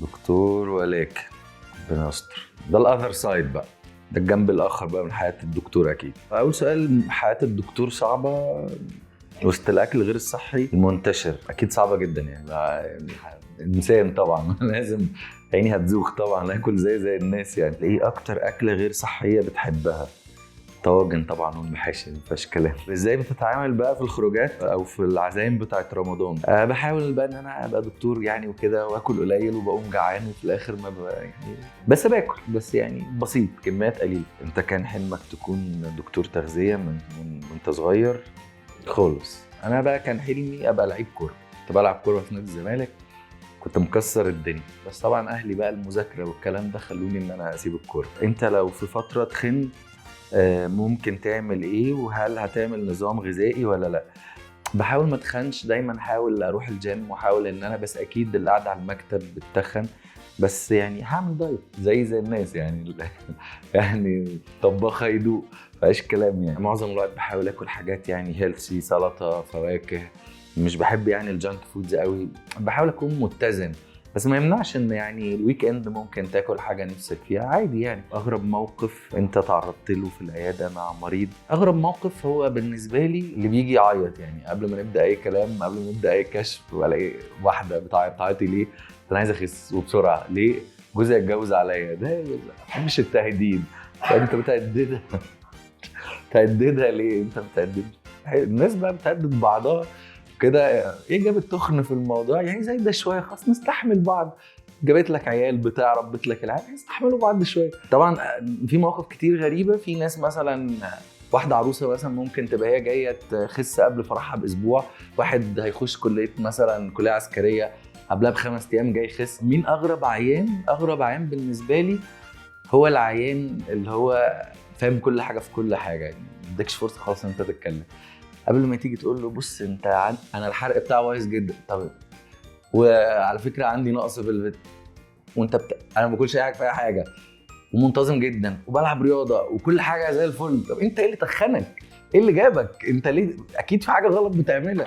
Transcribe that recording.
دكتور ولكن ربنا يستر، ده الاذر سايد بقى، ده الجنب الاخر بقى من حياه الدكتور. اكيد اول سؤال، حياه الدكتور صعبه وسط الاكل غير الصحي المنتشر؟ اكيد صعبه جدا يعني انسان طبعا لازم عيني هتزوخ طبعا، اكل زي الناس. يعني ايه اكتر اكله غير صحيه بتحبها؟ طواجن طبعا والمحاشي، مفيهاش كلام. ازاي بتتعامل بقى في الخروجات او في العزايم بتاعت رمضان؟ بحاول بقى ان انا ابقى دكتور يعني وكده، واكل قليل وبقوم جعان، وفي الاخر ما بقى يعني بس باكل، بس يعني بسيط، كميات قليله. انت كان حلمك تكون دكتور تغذيه من وانت صغير؟ خالص. انا بقى كان حلمي ابقى لعيب كوره، كنت بلعب كوره في نادي الزمالك، كنت مكسر الدنيا. بس طبعا اهلي بقى المذاكره والكلام ده خلوني ان انا اسيب الكوره. انت لو في فتره تخن ممكن تعمل ايه؟ وهل هتعمل نظام غذائي ولا لا؟ بحاول ما اتخنش، دايما احاول اروح الجيم واحاول ان انا، بس اكيد القعده على المكتب بتتخن، بس يعني هعمل دايت زي الناس يعني يعني طباخ هيدوق، مفيهاش كلام. يعني معظم الوقت بحاول اكل حاجات يعني هيلثي، سلطه، فواكه. مش بحب يعني الجانك فودز قوي، بحاول اكون متزن، بس ما يمنعش ان يعني الويك اند ممكن تاكل حاجه نفسك فيها عادي. يعني اغرب موقف انت تعرضت له في العياده مع مريض؟ اغرب موقف هو بالنسبه لي اللي بيجي يعيط، يعني قبل ما نبدا اي كلام، قبل ما نبدا اي كشف، والاقي واحده بتعيطي ليه؟ انا عايزه اخس وبسرعه. ليه؟ جوزي اتجوز عليا. ده ما بحبش التهديد. انت بتهددها تهددها ليه؟ انت بتهدد الناس بقى، بتهدد بعضها كده. ايه جاب التخن في الموضوع؟ يعني زي ده شويه، خلاص نستحمل بعض. جابت لك عيال بتاع، ربت لك العيال، يستحملوا بعض شويه. طبعا في مواقف كتير غريبه. في ناس مثلا، واحده عروسه مثلا ممكن تبقى هي جايه تخس قبل فرحها باسبوع، واحد هيخش كليه مثلا كليه عسكريه قبلها ب5 ايام جاي يخس. مين اغرب عيان؟ اغرب عيان بالنسبه لي هو العيان اللي هو فاهم كل حاجه في كل حاجه، يعني ما ادكش فرصه خالص ان انت تتكلم. قبل ما تيجي تقول له بص انت انا الحرق بتاعي كويس جدا، طب وعلى فكره عندي نقص في وانت انا ما باكلش اي حاجه في اي حاجه، ومنتظم جدا، وبلعب رياضه، وكل حاجه زي الفل. طب انت ايه اللي تخنك؟ ايه اللي جابك؟ انت ليه؟ اكيد في حاجه غلط بتعملها.